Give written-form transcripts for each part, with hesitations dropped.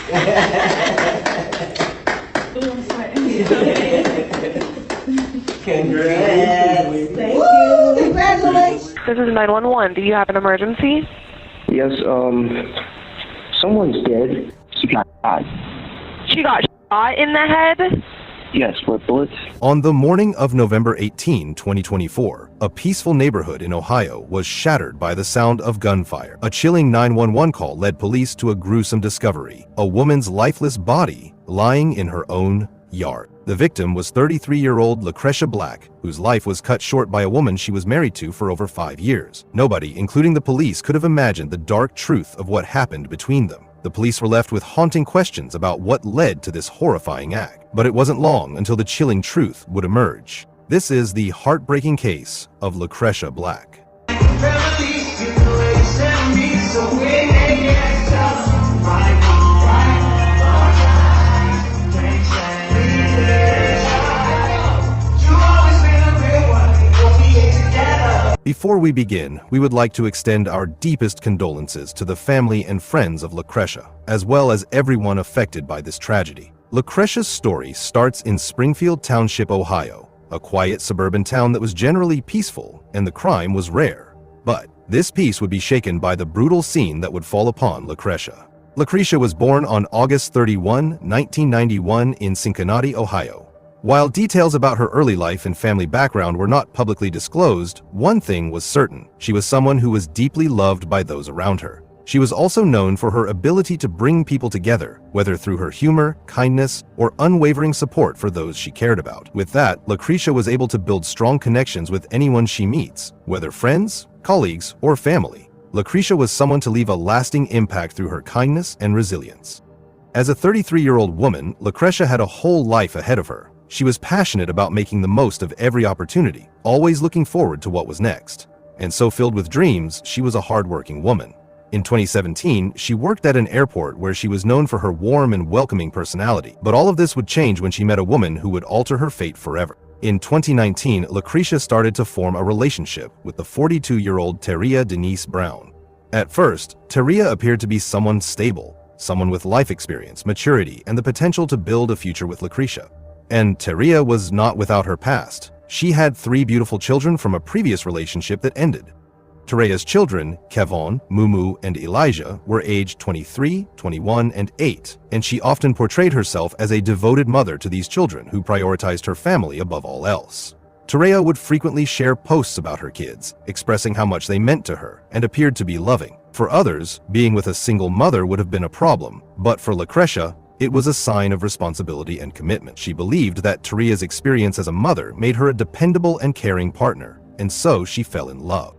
Ooh, I'm sweating. Congrats. Thank you. Congratulations. This is 911. Do you have an emergency? Yes, someone's dead. She got shot. She got shot in the head? Yes, with bullets. On the morning of November 18, 2024, a peaceful neighborhood in Ohio was shattered by the sound of gunfire. A chilling 911 call led police to a gruesome discovery: a woman's lifeless body lying in her own yard. The victim was 33-year-old Lucretia Black, whose life was cut short by a woman she was married to for over 5 years. Nobody, including the police, could have imagined the dark truth of what happened between them. The police were left with haunting questions about what led to this horrifying act. But it wasn't long until the chilling truth would emerge. This is the heartbreaking case of Lucretia Black. Before we begin, we would like to extend our deepest condolences to the family and friends of Lucretia, as well as everyone affected by this tragedy. Lucretia's story starts in Springfield Township, Ohio, a quiet suburban town that was generally peaceful and the crime was rare. But this peace would be shaken by the brutal scene that would fall upon Lucretia. Lucretia was born on August 31, 1991 in Cincinnati, Ohio. While details about her early life and family background were not publicly disclosed, one thing was certain: she was someone who was deeply loved by those around her. She was also known for her ability to bring people together, whether through her humor, kindness, or unwavering support for those she cared about. With that, Lucretia was able to build strong connections with anyone she meets, whether friends, colleagues, or family. Lucretia was someone to leave a lasting impact through her kindness and resilience. As a 33-year-old woman, Lucretia had a whole life ahead of her. She was passionate about making the most of every opportunity, always looking forward to what was next. And so filled with dreams, she was a hardworking woman. In 2017, she worked at an airport where she was known for her warm and welcoming personality. But all of this would change when she met a woman who would alter her fate forever. In 2019, Lucretia started to form a relationship with the 42-year-old Teria Denise Brown. At first, Teria appeared to be someone stable, someone with life experience, maturity, and the potential to build a future with Lucretia. And Teria was not without her past. She had 3 beautiful children from a previous relationship that ended. Teria's children, Kevon, Mumu, and Elijah, were aged 23, 21, and 8, and she often portrayed herself as a devoted mother to these children who prioritized her family above all else. Teria would frequently share posts about her kids, expressing how much they meant to her, and appeared to be loving. For others, being with a single mother would have been a problem, but for Lucretia, it was a sign of responsibility and commitment. She believed that Teria's experience as a mother made her a dependable and caring partner, and so she fell in love.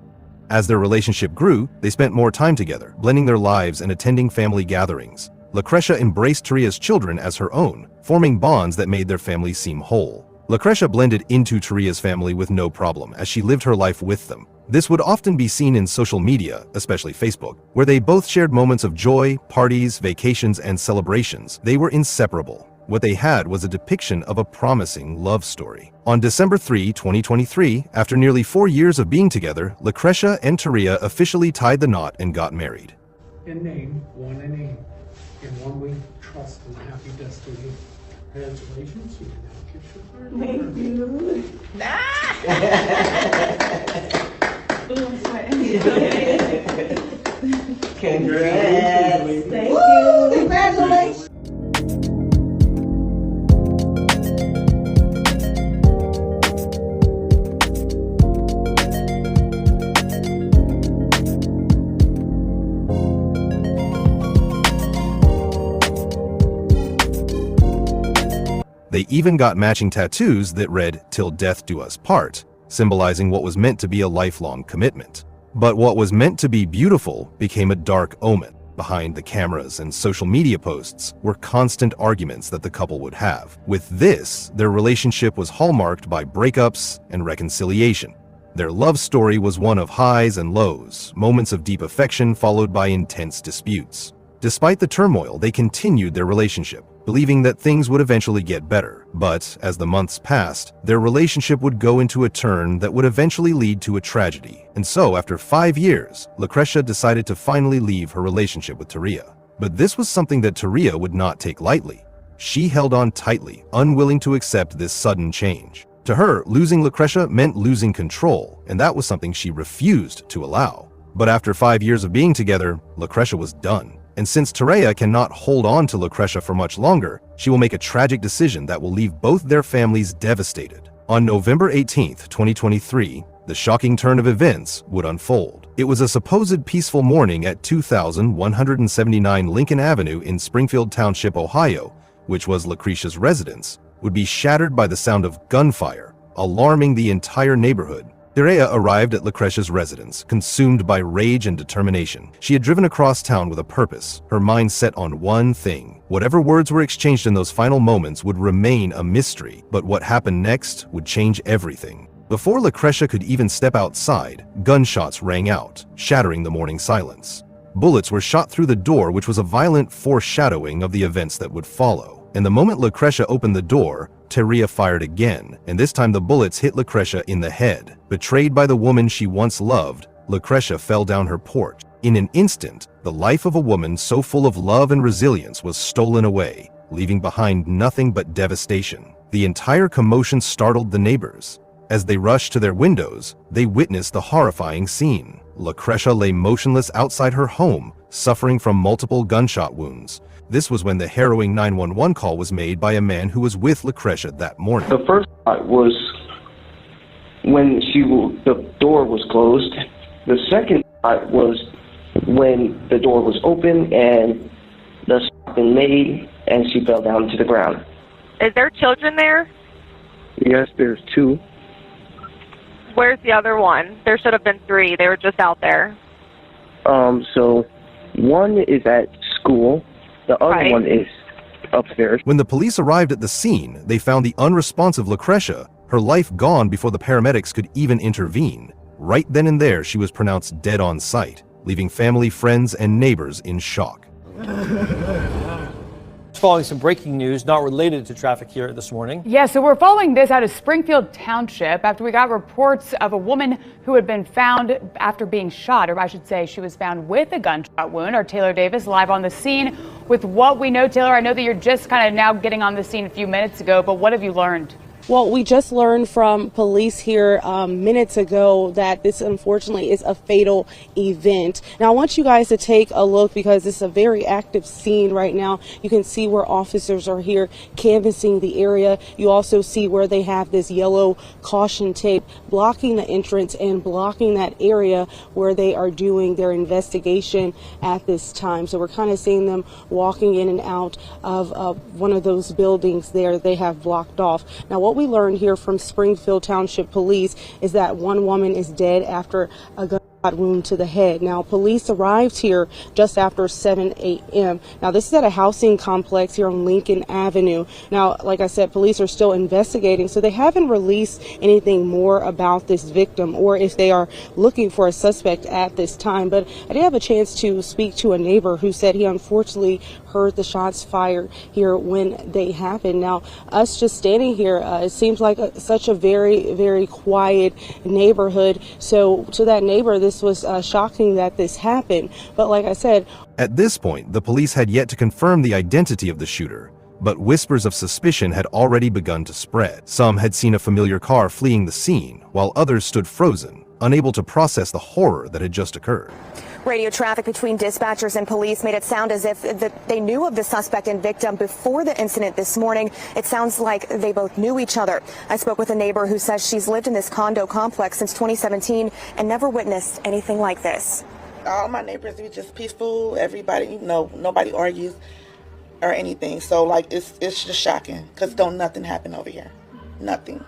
As their relationship grew, they spent more time together, blending their lives and attending family gatherings. Lucretia embraced Teria's children as her own, forming bonds that made their family seem whole. Lucretia blended into Teria's family with no problem, as she lived her life with them. This would often be seen in social media, especially Facebook, where they both shared moments of joy, parties, vacations, and celebrations. They were inseparable. What they had was a depiction of a promising love story. On December 3, 2023, after nearly 4 years of being together, Lucretia and Teria officially tied the knot and got married. In name, one in aim. In one we trust in happy destiny. Congratulations, you can now kiss your partner. Thank you. Ooh, I'm sweating. Congrats. Thank you. Congratulations. They even got matching tattoos that read "Till Death Do Us Part," symbolizing what was meant to be a lifelong commitment. But what was meant to be beautiful became a dark omen. Behind the cameras and social media posts were constant arguments that the couple would have. With this, their relationship was hallmarked by breakups and reconciliation. Their love story was one of highs and lows, moments of deep affection followed by intense disputes. Despite the turmoil, they continued their relationship, believing that things would eventually get better. But as the months passed, their relationship would go into a turn that would eventually lead to a tragedy. And so, after 5 years, Lucretia decided to finally leave her relationship with Teria. But this was something that Taria would not take lightly. She held on tightly, unwilling to accept this sudden change. To her, losing Lucretia meant losing control, and that was something she refused to allow. But after 5 years of being together, Lucretia was done. And since Taria cannot hold on to Lucretia for much longer, she will make a tragic decision that will leave both their families devastated. On November 18th, 2023, the shocking turn of events would unfold. It was a supposed peaceful morning at 2179 Lincoln Avenue in Springfield Township, Ohio, which was Lucretia's residence, would be shattered by the sound of gunfire, alarming the entire neighborhood. Taria arrived at Lucretia's residence, consumed by rage and determination. She had driven across town with a purpose, her mind set on one thing. Whatever words were exchanged in those final moments would remain a mystery, but what happened next would change everything. Before Lucretia could even step outside, gunshots rang out, shattering the morning silence. Bullets were shot through the door, which was a violent foreshadowing of the events that would follow. And the moment Lucretia opened the door, Taria fired again, and this time the bullets hit Lucretia in the head. Betrayed by the woman she once loved, Lucretia fell down her porch. In an instant, the life of a woman so full of love and resilience was stolen away, leaving behind nothing but devastation. The entire commotion startled the neighbors. As they rushed to their windows, they witnessed the horrifying scene. Lucretia lay motionless outside her home, suffering from multiple gunshot wounds. This was when the harrowing 911 call was made by a man who was with Lucretia that morning. The first shot was when the door was closed. The second shot was when the door was open and the shot been made and she fell down to the ground. Is there children there? Yes, there's 2. Where's the other one? There should have been 3. They were just out there. So one is at school. The other Right. one is upstairs. When the police arrived at the scene, they found the unresponsive Lucretia, her life gone before the paramedics could even intervene. Right then and there, she was pronounced dead on sight, leaving family, friends, and neighbors in shock. Following some breaking news not related to traffic here this morning. Yeah, so we're following this out of Springfield Township after we got reports of a woman who had been found after being shot, or I should say she was found with a gunshot wound. Our Taylor Davis live on the scene with what we know. Taylor, I know that you're just kind of now getting on the scene a few minutes ago, but what have you learned? Well, we just learned from police here minutes ago that this unfortunately is a fatal event. Now, I want you guys to take a look because it's a very active scene right now. You can see where officers are here canvassing the area. You also see where they have this yellow caution tape blocking the entrance and blocking that area where they are doing their investigation at this time. So we're kind of seeing them walking in and out of one of those buildings there they have blocked off. Now, what we learned here from Springfield Township Police is that one woman is dead after a gunshot wound to the head. Now, police arrived here just after 7 a.m. Now, this is at a housing complex here on Lincoln Avenue. Now, like I said, police are still investigating, so they haven't released anything more about this victim or if they are looking for a suspect at this time. But I did have a chance to speak to a neighbor who said he unfortunately heard the shots fired here when they happened. Now, us just standing here, it seems like such a very, very quiet neighborhood. So to that neighbor, this was shocking that this happened. But like I said, At this point, the police had yet to confirm the identity of the shooter, but whispers of suspicion had already begun to spread. Some had seen a familiar car fleeing the scene, while others stood frozen, unable to process the horror that had just occurred. Radio traffic between dispatchers and police made it sound as if they knew of the suspect and victim before the incident this morning. It sounds like they both knew each other. I spoke with a neighbor who says she's lived in this condo complex since 2017 and never witnessed anything like this. All my neighbors are just peaceful. Everybody, nobody argues or anything. So like it's just shocking because nothing happened over here. Nothing.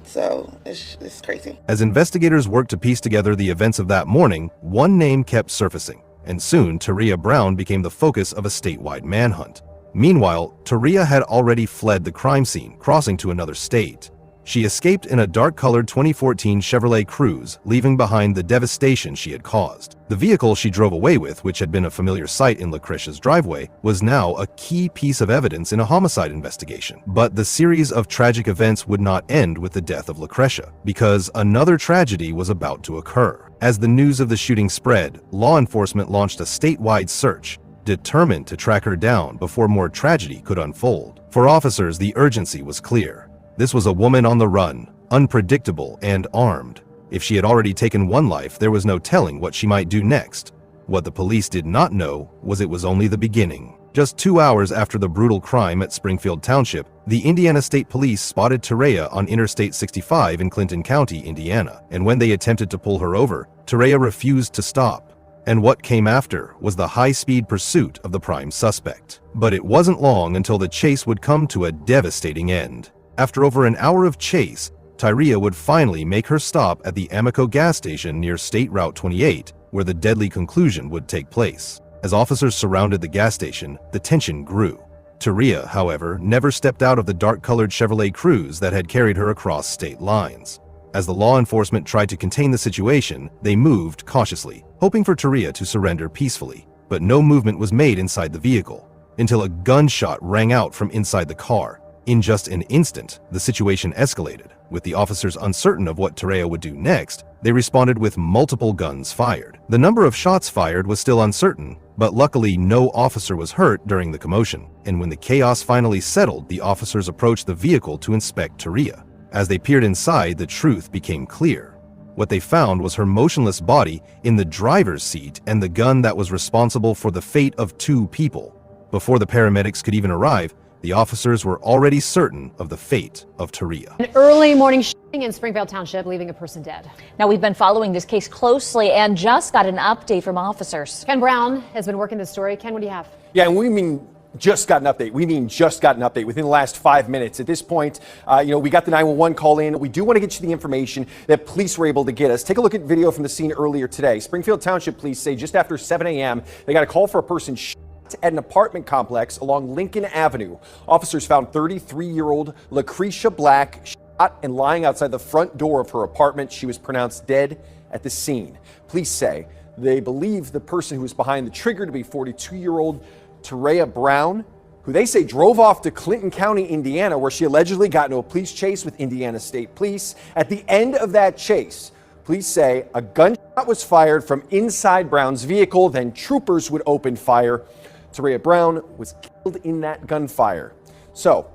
So it's crazy. As investigators worked to piece together the events of that morning, one name kept surfacing, and soon Taria Brown became the focus of a statewide manhunt. Meanwhile, Taria had already fled the crime scene, crossing to another state. She escaped in a dark-colored 2014 Chevrolet Cruze, leaving behind the devastation she had caused. The vehicle she drove away with, which had been a familiar sight in Lucretia's driveway, was now a key piece of evidence in a homicide investigation. But the series of tragic events would not end with the death of Lucretia, because another tragedy was about to occur. As the news of the shooting spread, law enforcement launched a statewide search, determined to track her down before more tragedy could unfold. For officers, the urgency was clear. This was a woman on the run, unpredictable and armed. If she had already taken one life, there was no telling what she might do next. What the police did not know was it was only the beginning. Just 2 hours after the brutal crime at Springfield Township, the Indiana State Police spotted Terea on Interstate 65 in Clinton County, Indiana, and when they attempted to pull her over, Terea refused to stop. And what came after was the high-speed pursuit of the prime suspect. But it wasn't long until the chase would come to a devastating end. After over an hour of chase, Terea would finally make her stop at the Amoco gas station near State Route 28, where the deadly conclusion would take place. As officers surrounded the gas station, the tension grew. Terea, however, never stepped out of the dark-colored Chevrolet Cruze that had carried her across state lines. As the law enforcement tried to contain the situation, they moved cautiously, hoping for Terea to surrender peacefully. But no movement was made inside the vehicle, until a gunshot rang out from inside the car. In just an instant, the situation escalated. With the officers uncertain of what Terea would do next, they responded with multiple guns fired. The number of shots fired was still uncertain, but luckily no officer was hurt during the commotion. And when the chaos finally settled, the officers approached the vehicle to inspect Terea. As they peered inside, the truth became clear. What they found was her motionless body in the driver's seat and the gun that was responsible for the fate of 2 people. Before the paramedics could even arrive, the officers were already certain of the fate of Terea. An early morning shooting in Springfield Township, leaving a person dead. Now, we've been following this case closely and just got an update from officers. Ken Brown has been working this story. Ken, what do you have? Yeah, and we mean just got an update. We mean just got an update within the last 5 minutes. At this point, we got the 911 call in. We do want to get you the information that police were able to get us. Take a look at video from the scene earlier today. Springfield Township police say just after 7 a.m., they got a call for a person shot at an apartment complex along Lincoln Avenue. Officers found 33-year-old Lucretia Black shot and lying outside the front door of her apartment. She was pronounced dead at the scene. Police say they believe the person who was behind the trigger to be 42-year-old Terea Brown, who they say drove off to Clinton County, Indiana, where she allegedly got into a police chase with Indiana State Police. At the end of that chase, police say a gunshot was fired from inside Brown's vehicle, then troopers would open fire. Terea Brown was killed in that gunfire. So,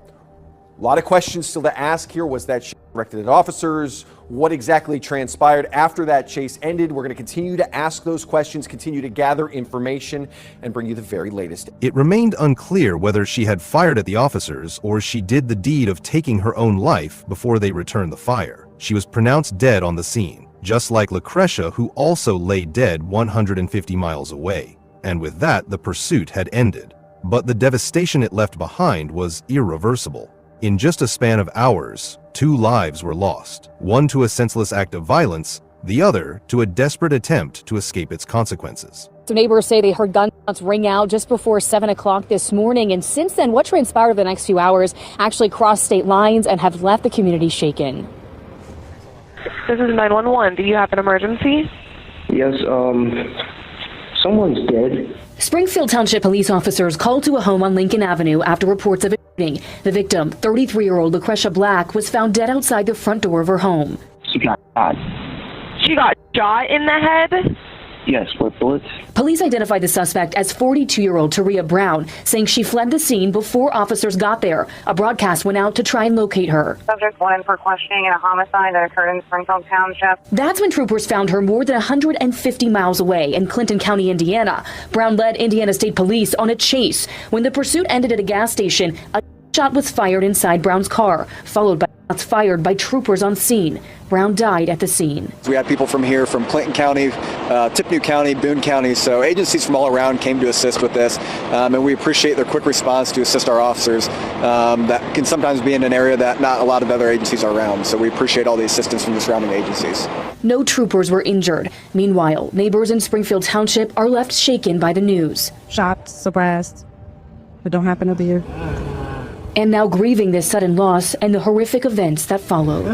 a lot of questions still to ask here. Was that directed at officers? What exactly transpired after that chase ended? We're going to continue to ask those questions, continue to gather information, and bring you the very latest. It remained unclear whether she had fired at the officers or she did the deed of taking her own life before they returned the fire. She was pronounced dead on the scene, just like Lucretia, who also lay dead 150 miles away. And with that, the pursuit had ended. But the devastation it left behind was irreversible. In just a span of hours, 2 lives were lost, one to a senseless act of violence, the other to a desperate attempt to escape its consequences. So neighbors say they heard gunshots ring out just before 7 o'clock this morning. And since then, what transpired over the next few hours actually crossed state lines and have left the community shaken. This is 911. Do you have an emergency? Yes, someone's dead. Springfield Township police officers called to a home on Lincoln Avenue after reports of a shooting. The victim, 33-year-old Lucretia Black, was found dead outside the front door of her home. She got shot. She got shot in the head? Yes, with bullets. Police identified the suspect as 42-year-old Terea Brown, saying she fled the scene before officers got there. A broadcast went out to try and locate her. Subject went in for questioning in a homicide that occurred in Springfield Township. That's when troopers found her more than 150 miles away in Clinton County, Indiana. Brown led Indiana State Police on a chase. When the pursuit ended at a gas station, a shot was fired inside Brown's car, followed by shots fired by troopers on scene. Brown died at the scene. We had people from here, from Clinton County, Tippecanoe County, Boone County, so agencies from all around came to assist with this, and we appreciate their quick response to assist our officers. That can sometimes be in an area that not a lot of other agencies are around, so we appreciate all the assistance from the surrounding agencies. No troopers were injured. Meanwhile, neighbors in Springfield Township are left shaken by the news. Shocked, surprised. It don't happen up here. And now grieving this sudden loss and the horrific events that followed.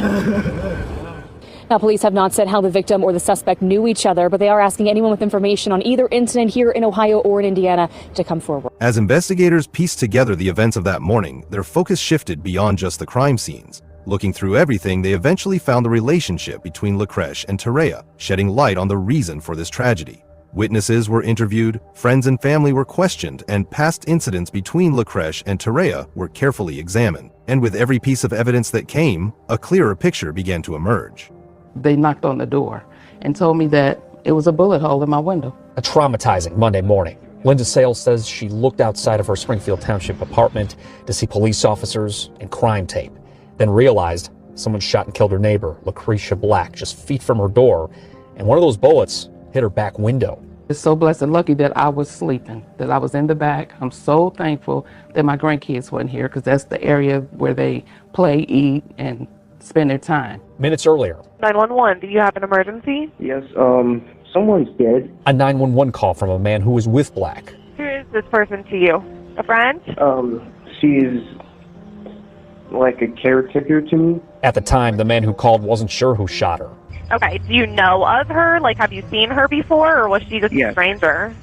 Now, police have not said how the victim or the suspect knew each other, but they are asking anyone with information on either incident here in Ohio or in Indiana to come forward. As investigators pieced together the events of that morning, their focus shifted beyond just the crime scenes. Looking through everything, they eventually found the relationship between Lucretia and Terea, shedding light on the reason for this tragedy. Witnesses were interviewed, friends and family were questioned, and past incidents between Lacreche and Terea were carefully examined. And with every piece of evidence that came, a clearer picture began to emerge. They knocked on the door and told me that it was a bullet hole in my window. A traumatizing Monday morning. Linda Sales says she looked outside of her Springfield Township apartment to see police officers and crime tape, then realized someone shot and killed her neighbor, Lucretia Black, just feet from her door, and one of those bullets hit her back window. It's so blessed and lucky that I was sleeping, that I was in the back. I'm so thankful that my grandkids weren't here, because that's the area where they play, eat, and spend their time. Minutes earlier, 911, do you have an emergency? Yes, someone's dead. A 911 call from a man who was with Black. Who is this person to you? A friend? She's like a caretaker to me. At the time, the man who called wasn't sure who shot her. Okay, do you know of her? Like, have you seen her before, or was she just a stranger?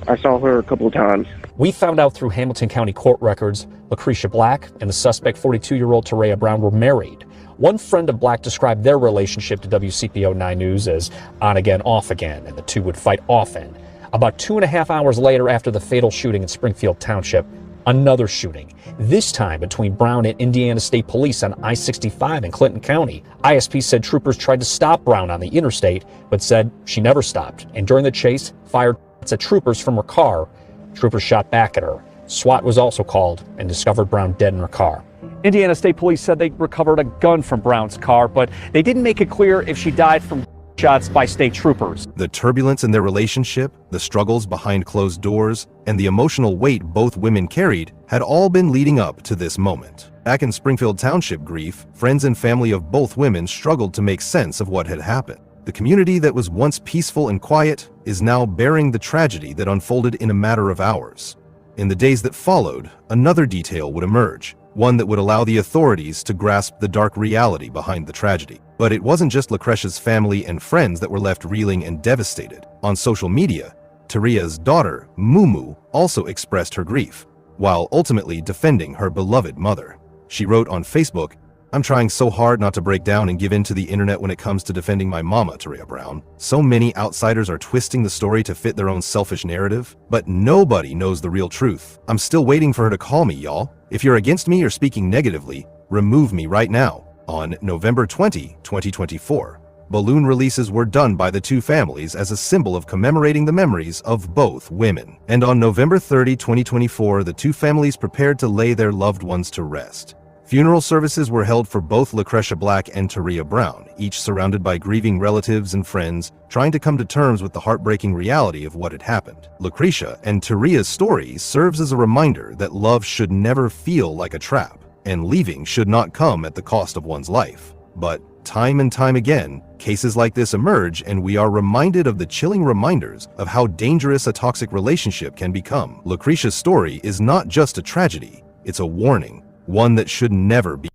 I saw her a couple of times. We found out through Hamilton County court records, Lucretia Black and the suspect 42-year-old Terea Brown were married. One friend of Black described their relationship to WCPO 9 News as on again, off again, and the two would fight often. About 2.5 hours later, after the fatal shooting in Springfield Township, another shooting, this time between Brown and Indiana State Police on I-65 in Clinton County. ISP said troopers tried to stop Brown on the interstate, but said she never stopped, and during the chase, fired at troopers from her car. Troopers shot back at her. SWAT was also called and discovered Brown dead in her car. Indiana State Police said they recovered a gun from Brown's car, but they didn't make it clear if she died from shots by state troopers. The turbulence in their relationship, the struggles behind closed doors, and the emotional weight both women carried had all been leading up to this moment. Back in Springfield Township grief, friends and family of both women struggled to make sense of what had happened. The community that was once peaceful and quiet is now bearing the tragedy that unfolded in a matter of hours. In the days that followed, another detail would emerge, one that would allow the authorities to grasp the dark reality behind the tragedy. But it wasn't just Lucretia's family and friends that were left reeling and devastated. On social media, Terea's daughter, Mumu, also expressed her grief, while ultimately defending her beloved mother. She wrote on Facebook, "I'm trying so hard not to break down and give in to the internet when it comes to defending my mama, Terea Brown. So many outsiders are twisting the story to fit their own selfish narrative, but nobody knows the real truth. I'm still waiting for her to call me, y'all. If you're against me or speaking negatively, remove me right now." On November 20, 2024, balloon releases were done by the two families as a symbol of commemorating the memories of both women. And on November 30, 2024, the two families prepared to lay their loved ones to rest. Funeral services were held for both Lucretia Black and Terea Brown, each surrounded by grieving relatives and friends, trying to come to terms with the heartbreaking reality of what had happened. Lucretia and Terea's story serves as a reminder that love should never feel like a trap, and leaving should not come at the cost of one's life. But time and time again, cases like this emerge, and we are reminded of the chilling reminders of how dangerous a toxic relationship can become. Lucretia's story is not just a tragedy, it's a warning. One that should never be.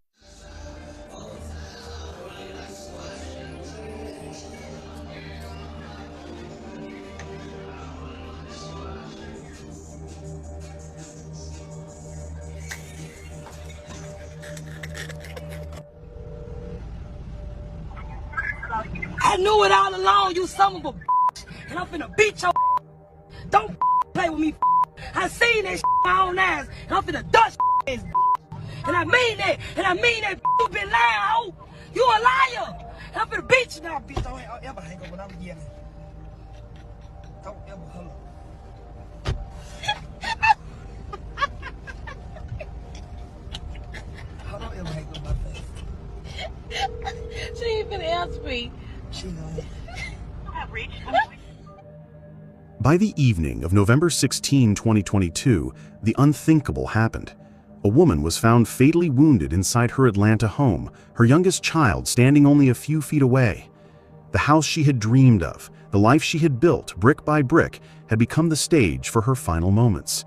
I knew it all along, you son of a bitch, and I'm finna beat your Don't play with me. I seen that my own eyes, and I'm finna dust this. And I mean that, you been lying, ho. You a liar. And I'm finna beat you now, bitch. Don't ever hang up when I'm yelling. Don't ever hang up. Don't ever hang up my face. She ain't finna answer me. She know. By the evening of November 16, 2022, the unthinkable happened. A woman was found fatally wounded inside her Atlanta home, her youngest child standing only a few feet away. The house she had dreamed of, the life she had built brick by brick, had become the stage for her final moments.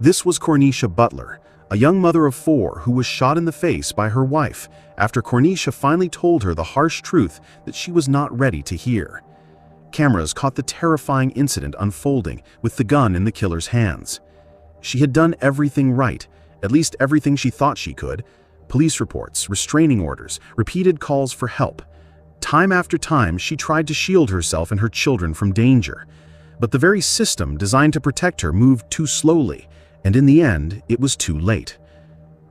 This was Cornisha Butler, a young mother of 4 who was shot in the face by her wife after Cornisha finally told her the harsh truth that she was not ready to hear. Cameras caught the terrifying incident unfolding with the gun in the killer's hands. She had done everything right, at least everything she thought she could. Police reports, restraining orders, repeated calls for help. Time after time, she tried to shield herself and her children from danger. But the very system designed to protect her moved too slowly, and in the end, it was too late.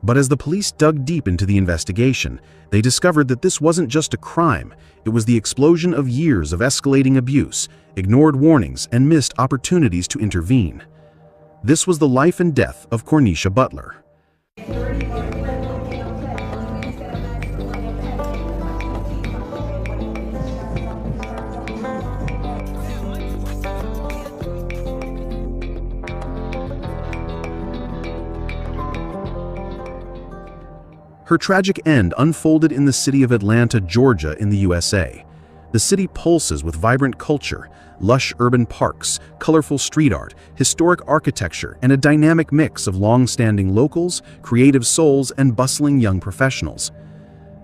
But as the police dug deep into the investigation, they discovered that this wasn't just a crime, it was the explosion of years of escalating abuse, ignored warnings, and missed opportunities to intervene. This was the life and death of Cornisha Butler. Her tragic end unfolded in the city of Atlanta, Georgia, in the USA. The city pulses with vibrant culture, lush urban parks, colorful street art, historic architecture, and a dynamic mix of long-standing locals, creative souls, and bustling young professionals.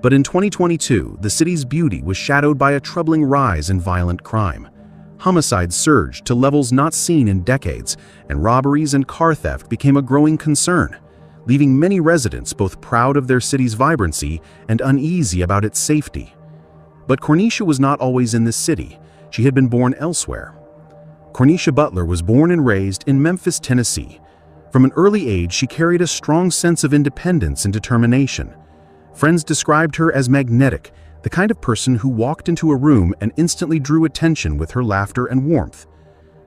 But in 2022, the city's beauty was shadowed by a troubling rise in violent crime. Homicides surged to levels not seen in decades, and robberies and car theft became a growing concern, leaving many residents both proud of their city's vibrancy and uneasy about its safety. But Cornisha was not always in this city. She had been born elsewhere. Cornisha Butler was born and raised in Memphis, Tennessee. From an early age, she carried a strong sense of independence and determination. Friends described her as magnetic, the kind of person who walked into a room and instantly drew attention with her laughter and warmth.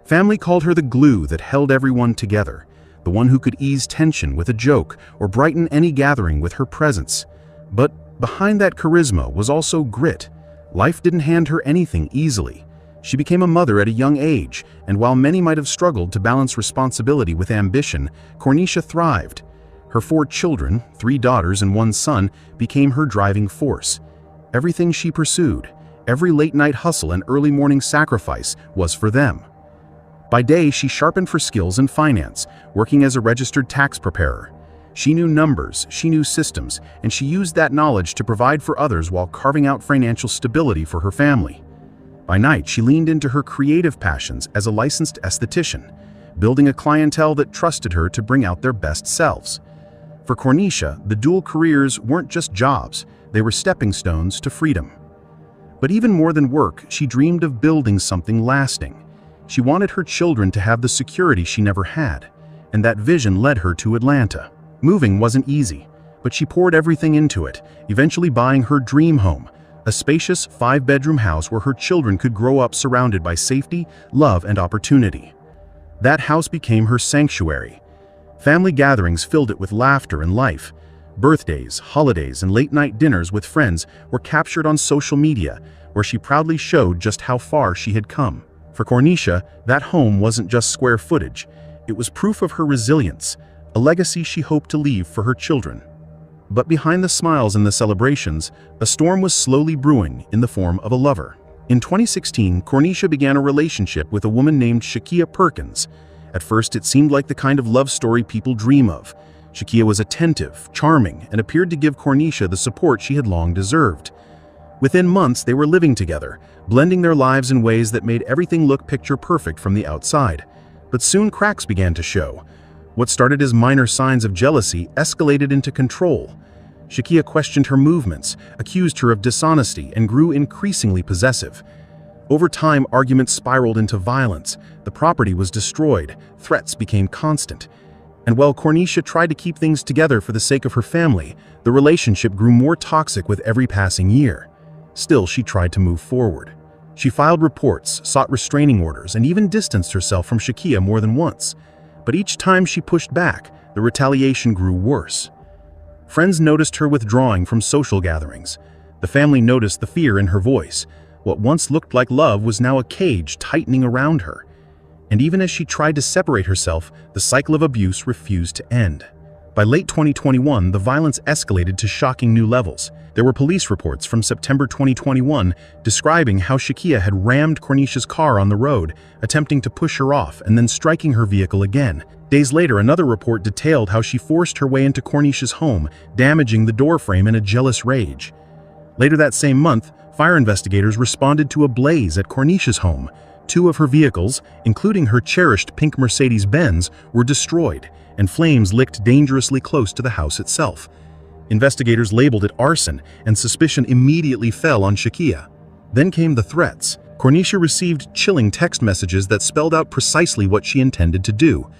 Family called her the glue that held everyone together, the one who could ease tension with a joke or brighten any gathering with her presence. But behind that charisma was also grit. Life didn't hand her anything easily. She became a mother at a young age, and while many might have struggled to balance responsibility with ambition, Cornisha thrived. Her 4 children, 3 daughters and 1 son, became her driving force. Everything she pursued, every late-night hustle and early morning sacrifice was for them. By day, she sharpened her skills in finance, working as a registered tax preparer. She knew numbers, she knew systems, and she used that knowledge to provide for others while carving out financial stability for her family. By night, she leaned into her creative passions as a licensed esthetician, building a clientele that trusted her to bring out their best selves. For Cornisha, the dual careers weren't just jobs, they were stepping stones to freedom. But even more than work, she dreamed of building something lasting. She wanted her children to have the security she never had, and that vision led her to Atlanta. Moving wasn't easy, but she poured everything into it, eventually buying her dream home, a spacious 5-bedroom house where her children could grow up surrounded by safety, love, and opportunity. That house became her sanctuary. Family gatherings filled it with laughter and life. Birthdays, holidays, and late-night dinners with friends were captured on social media, where she proudly showed just how far she had come. For Cornisha, that home wasn't just square footage. It was proof of her resilience, a legacy she hoped to leave for her children. But behind the smiles and the celebrations, a storm was slowly brewing in the form of a lover. In 2016, Cornisha began a relationship with a woman named Shakia Perkins. At first, it seemed like the kind of love story people dream of. Shakia was attentive, charming, and appeared to give Cornisha the support she had long deserved. Within months, they were living together, blending their lives in ways that made everything look picture perfect from the outside. But soon cracks began to show. What started as minor signs of jealousy escalated into control. Shakia questioned her movements, accused her of dishonesty, and grew increasingly possessive. Over time, arguments spiraled into violence. The property was destroyed. Threats became constant. And while Cornisha tried to keep things together for the sake of her family, the relationship grew more toxic with every passing year. Still, she tried to move forward. She filed reports, sought restraining orders, and even distanced herself from Shakia more than once. But each time she pushed back, the retaliation grew worse. Friends noticed her withdrawing from social gatherings. The family noticed the fear in her voice. What once looked like love was now a cage tightening around her. And even as she tried to separate herself, the cycle of abuse refused to end. By late 2021, the violence escalated to shocking new levels. There were police reports from September 2021 describing how Shakia had rammed Cornisha's car on the road, attempting to push her off and then striking her vehicle again. Days later, another report detailed how she forced her way into Cornisha's home, damaging the doorframe in a jealous rage. Later that same month, fire investigators responded to a blaze at Cornisha's home. 2 of her vehicles, including her cherished pink Mercedes-Benz, were destroyed, and flames licked dangerously close to the house itself. Investigators labeled it arson, and suspicion immediately fell on Shakia. Then came the threats. Cornisha received chilling text messages that spelled out precisely what she intended to do.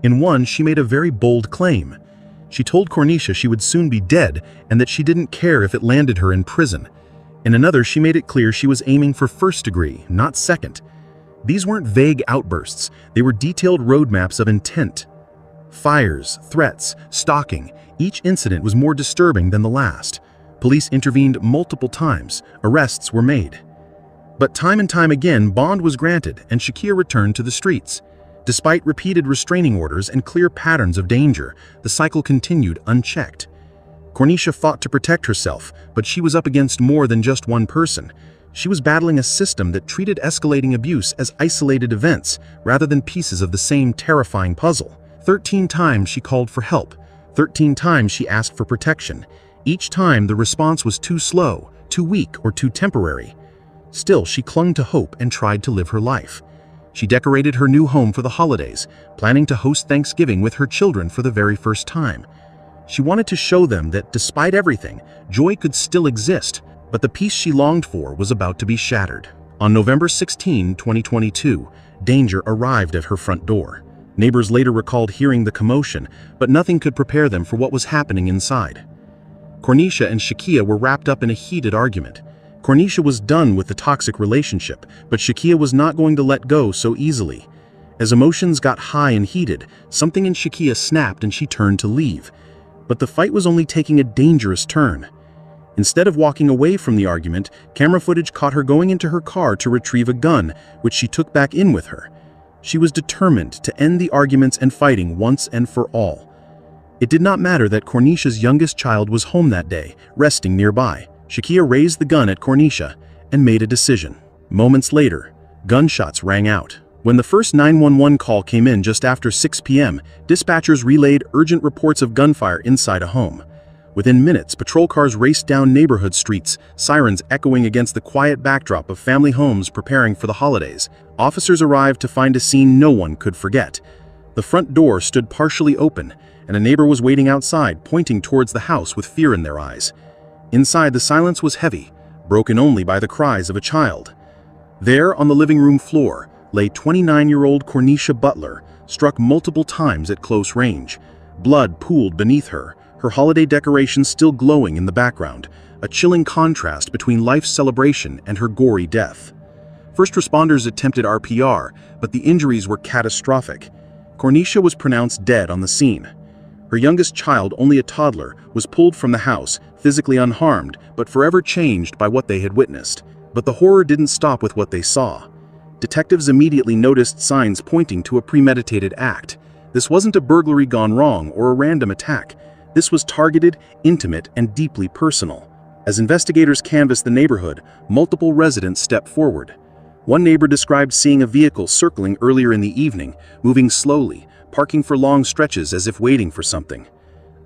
In one, she made a very bold claim. She told Cornisha she would soon be dead and that she didn't care if it landed her in prison. In another, she made it clear she was aiming for first degree, not second. These weren't vague outbursts, they were detailed roadmaps of intent. Fires, threats, stalking, each incident was more disturbing than the last. Police intervened multiple times, arrests were made. But time and time again, bond was granted and Shakia returned to the streets. Despite repeated restraining orders and clear patterns of danger, the cycle continued unchecked. Cornisha fought to protect herself, but she was up against more than just one person. She was battling a system that treated escalating abuse as isolated events rather than pieces of the same terrifying puzzle. 13 times she called for help. 13 times she asked for protection. Each time the response was too slow, too weak, or too temporary. Still, she clung to hope and tried to live her life. She decorated her new home for the holidays, planning to host Thanksgiving with her children for the very first time. She wanted to show them that despite everything, joy could still exist, but the peace she longed for was about to be shattered. On November 16, 2022, danger arrived at her front door. Neighbors later recalled hearing the commotion, but nothing could prepare them for what was happening inside. Cornisha and Shakia were wrapped up in a heated argument. Cornisha was done with the toxic relationship, but Shakia was not going to let go so easily. As emotions got high and heated, something in Shakia snapped and she turned to leave. But the fight was only taking a dangerous turn. Instead of walking away from the argument, camera footage caught her going into her car to retrieve a gun, which she took back in with her. She was determined to end the arguments and fighting once and for all. It did not matter that Cornisha's youngest child was home that day, resting nearby. Shakia raised the gun at Cornisha and made a decision. Moments later, gunshots rang out. When the first 911 call came in just after 6 p.m., dispatchers relayed urgent reports of gunfire inside a home. Within minutes, patrol cars raced down neighborhood streets, sirens echoing against the quiet backdrop of family homes preparing for the holidays. Officers arrived to find a scene no one could forget. The front door stood partially open, and a neighbor was waiting outside, pointing towards the house with fear in their eyes. Inside, the silence was heavy, broken only by the cries of a child. There, on the living room floor, lay 29-year-old Cornisha Butler, struck multiple times at close range. Blood pooled beneath her, her holiday decorations still glowing in the background, a chilling contrast between life's celebration and her gory death. First responders attempted RPR, but the injuries were catastrophic. Cornisha was pronounced dead on the scene. Her youngest child, only a toddler, was pulled from the house, physically unharmed, but forever changed by what they had witnessed. But the horror didn't stop with what they saw. Detectives immediately noticed signs pointing to a premeditated act. This wasn't a burglary gone wrong or a random attack. This was targeted, intimate, and deeply personal. As investigators canvassed the neighborhood, multiple residents stepped forward. One neighbor described seeing a vehicle circling earlier in the evening, moving slowly, parking for long stretches as if waiting for something.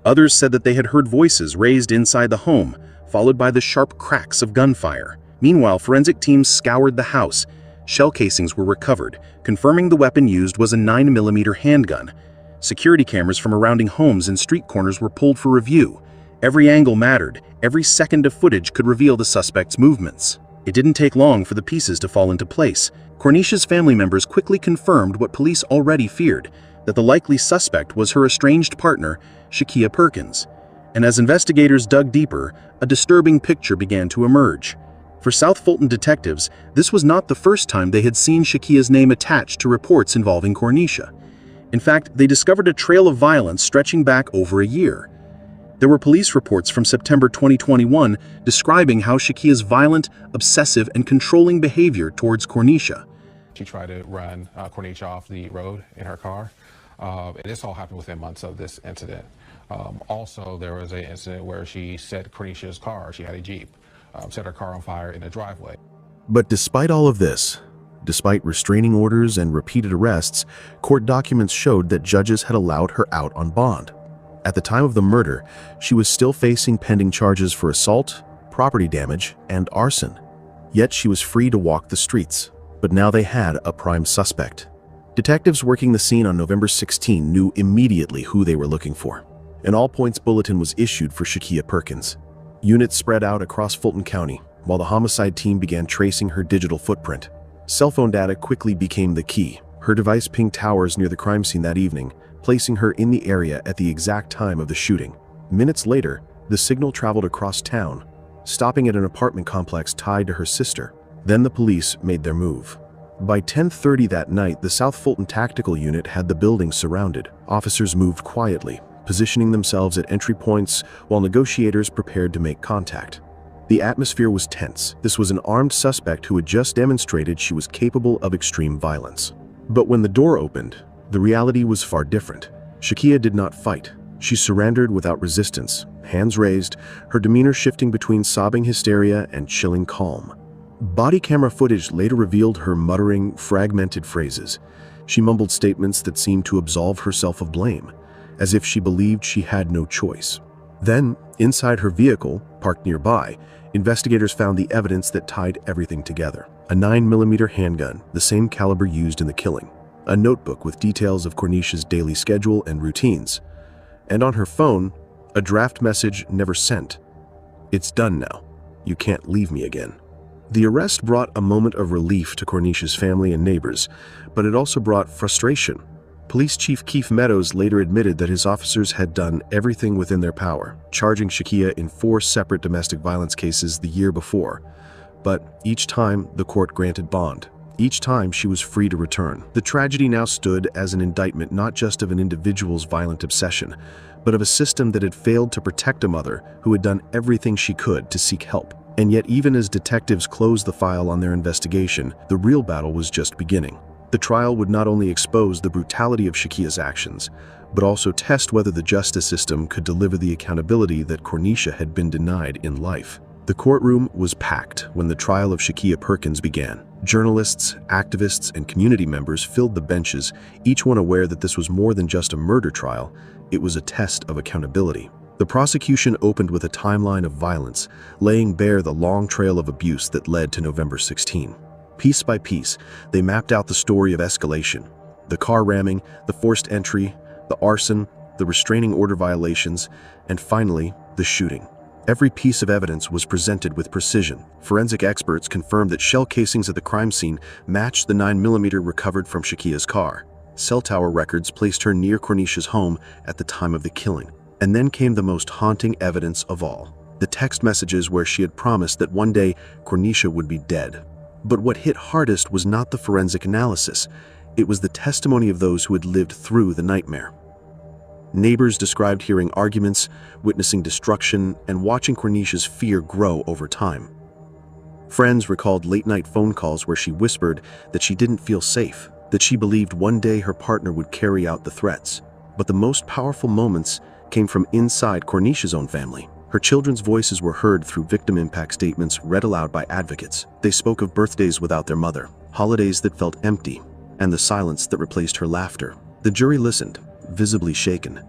Others said that they had heard voices raised inside the home, followed by the sharp cracks of gunfire. Meanwhile, forensic teams scoured the house. Shell casings were recovered, confirming the weapon used was a 9mm handgun. Security cameras from surrounding homes and street corners were pulled for review. Every angle mattered. Every second of footage could reveal the suspect's movements. It didn't take long for the pieces to fall into place. Cornisha's family members quickly confirmed what police already feared, that the likely suspect was her estranged partner, Shakia Perkins. And as investigators dug deeper, a disturbing picture began to emerge. For South Fulton detectives, this was not the first time they had seen Shakia's name attached to reports involving Cornisha. In fact, they discovered a trail of violence stretching back over a year. There were police reports from September 2021 describing how Shakia's violent, obsessive, and controlling behavior towards Cornisha. She tried to run Cornisha off the road in her car. And this all happened within months of this incident. Also, there was an incident where she set Cornisha's car, she had a Jeep, set her car on fire in the driveway. But despite all of this, despite restraining orders and repeated arrests, court documents showed that judges had allowed her out on bond. At the time of the murder, she was still facing pending charges for assault, property damage, and arson. Yet she was free to walk the streets, but now they had a prime suspect. Detectives working the scene on November 16 knew immediately who they were looking for. An all-points bulletin was issued for Shakia Perkins. Units spread out across Fulton County, while the homicide team began tracing her digital footprint. Cell phone data quickly became the key. Her device pinged towers near the crime scene that evening, placing her in the area at the exact time of the shooting. Minutes later, the signal traveled across town, stopping at an apartment complex tied to her sister. Then the police made their move. By 10:30 that night, the South Fulton Tactical Unit had the building surrounded. Officers moved quietly, positioning themselves at entry points while negotiators prepared to make contact. The atmosphere was tense. This was an armed suspect who had just demonstrated she was capable of extreme violence. But when the door opened, the reality was far different. Shakia did not fight. She surrendered without resistance, hands raised, her demeanor shifting between sobbing hysteria and chilling calm. Body camera footage later revealed her muttering, fragmented phrases. She mumbled statements that seemed to absolve herself of blame, as if she believed she had no choice. Then, inside her vehicle, parked nearby, investigators found the evidence that tied everything together. A 9mm handgun, the same caliber used in the killing. A notebook with details of Cornisha's daily schedule and routines. And on her phone, a draft message never sent. "It's done now. You can't leave me again." The arrest brought a moment of relief to Cornisha's family and neighbors, but it also brought frustration. Police Chief Keith Meadows later admitted that his officers had done everything within their power, charging Shakia in 4 separate domestic violence cases the year before. But each time, the court granted bond. Each time, she was free to return. The tragedy now stood as an indictment not just of an individual's violent obsession, but of a system that had failed to protect a mother who had done everything she could to seek help. And yet, even as detectives closed the file on their investigation, the real battle was just beginning. The trial would not only expose the brutality of Shakia's actions, but also test whether the justice system could deliver the accountability that Cornisha had been denied in life. The courtroom was packed when the trial of Shakia Perkins began. Journalists, activists, and community members filled the benches, each one aware that this was more than just a murder trial, it was a test of accountability. The prosecution opened with a timeline of violence, laying bare the long trail of abuse that led to November 16. Piece by piece, they mapped out the story of escalation. The car ramming, the forced entry, the arson, the restraining order violations, and finally, the shooting. Every piece of evidence was presented with precision. Forensic experts confirmed that shell casings at the crime scene matched the 9mm recovered from Shakia's car. Cell tower records placed her near Cornisha's home at the time of the killing. And then came the most haunting evidence of all, the text messages where she had promised that one day Cornisha would be dead. But what hit hardest was not the forensic analysis, it was the testimony of those who had lived through the nightmare. Neighbors described hearing arguments, witnessing destruction, and watching Cornisha's fear grow over time. Friends recalled late-night phone calls where she whispered that she didn't feel safe, that she believed one day her partner would carry out the threats. But the most powerful moments came from inside Cornisha's own family. Her children's voices were heard through victim impact statements read aloud by advocates. They spoke of birthdays without their mother, holidays that felt empty, and the silence that replaced her laughter. The jury listened, visibly shaken.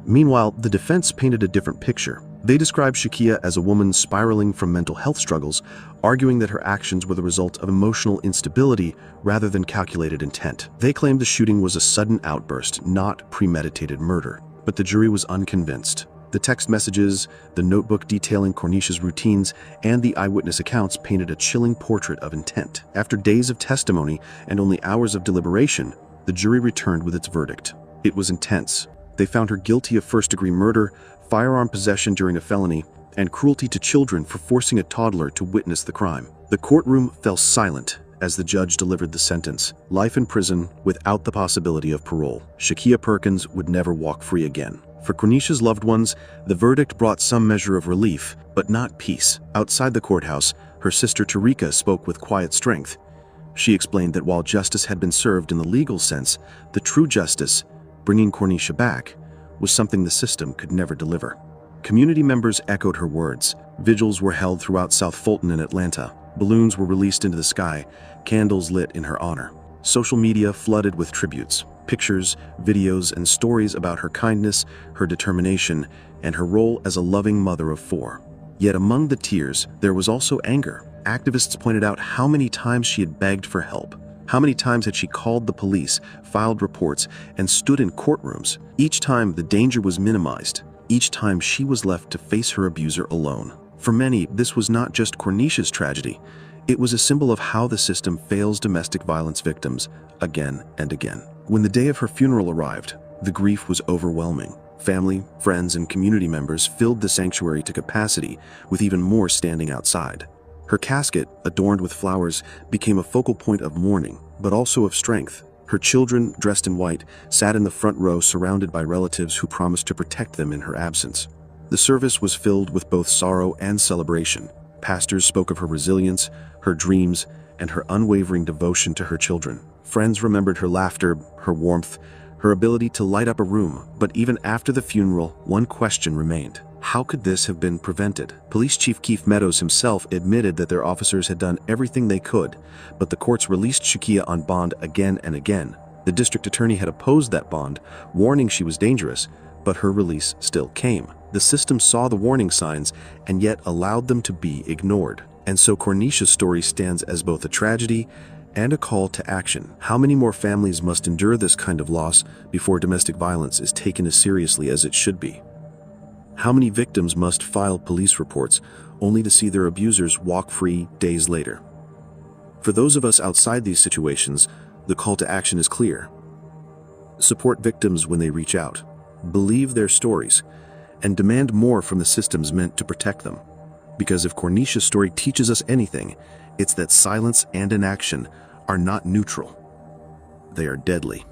Meanwhile, the defense painted a different picture. They described Shakia as a woman spiraling from mental health struggles, arguing that her actions were the result of emotional instability rather than calculated intent. They claimed the shooting was a sudden outburst, not premeditated murder. But the jury was unconvinced. The text messages, the notebook detailing Cornisha's routines, and the eyewitness accounts painted a chilling portrait of intent. After days of testimony and only hours of deliberation, the jury returned with its verdict. It was intense. They found her guilty of first-degree murder, firearm possession during a felony, and cruelty to children for forcing a toddler to witness the crime. The courtroom fell silent as the judge delivered the sentence: life in prison without the possibility of parole. Shakia Perkins would never walk free again. For Cornisha's loved ones, the verdict brought some measure of relief, but not peace. Outside the courthouse, her sister Tarika spoke with quiet strength. She explained that while justice had been served in the legal sense, the true justice, bringing Cornisha back, was something the system could never deliver. Community members echoed her words. Vigils were held throughout South Fulton and Atlanta. Balloons were released into the sky, candles lit in her honor. Social media flooded with tributes, pictures, videos, and stories about her kindness, her determination, and her role as a loving mother of 4. Yet among the tears, there was also anger. Activists pointed out how many times she had begged for help. How many times had she called the police, filed reports, and stood in courtrooms? Each time the danger was minimized. Each time she was left to face her abuser alone. For many, this was not just Cornisha's tragedy. It was a symbol of how the system fails domestic violence victims again and again. When the day of her funeral arrived, the grief was overwhelming. Family, friends, and community members filled the sanctuary to capacity, with even more standing outside. Her casket, adorned with flowers, became a focal point of mourning, but also of strength. Her children, dressed in white, sat in the front row surrounded by relatives who promised to protect them in her absence. The service was filled with both sorrow and celebration. Pastors spoke of her resilience, her dreams, and her unwavering devotion to her children. Friends remembered her laughter, her warmth, her ability to light up a room. But even after the funeral, one question remained. How could this have been prevented? Police Chief Keith Meadows himself admitted that their officers had done everything they could, but the courts released Shakia on bond again and again. The district attorney had opposed that bond, warning she was dangerous, but her release still came. The system saw the warning signs and yet allowed them to be ignored. And so Cornisha's story stands as both a tragedy and a call to action. How many more families must endure this kind of loss before domestic violence is taken as seriously as it should be? How many victims must file police reports only to see their abusers walk free days later? For those of us outside these situations, the call to action is clear. Support victims when they reach out, believe their stories, and demand more from the systems meant to protect them. Because if Cornisha's story teaches us anything, it's that silence and inaction are not neutral. They are deadly.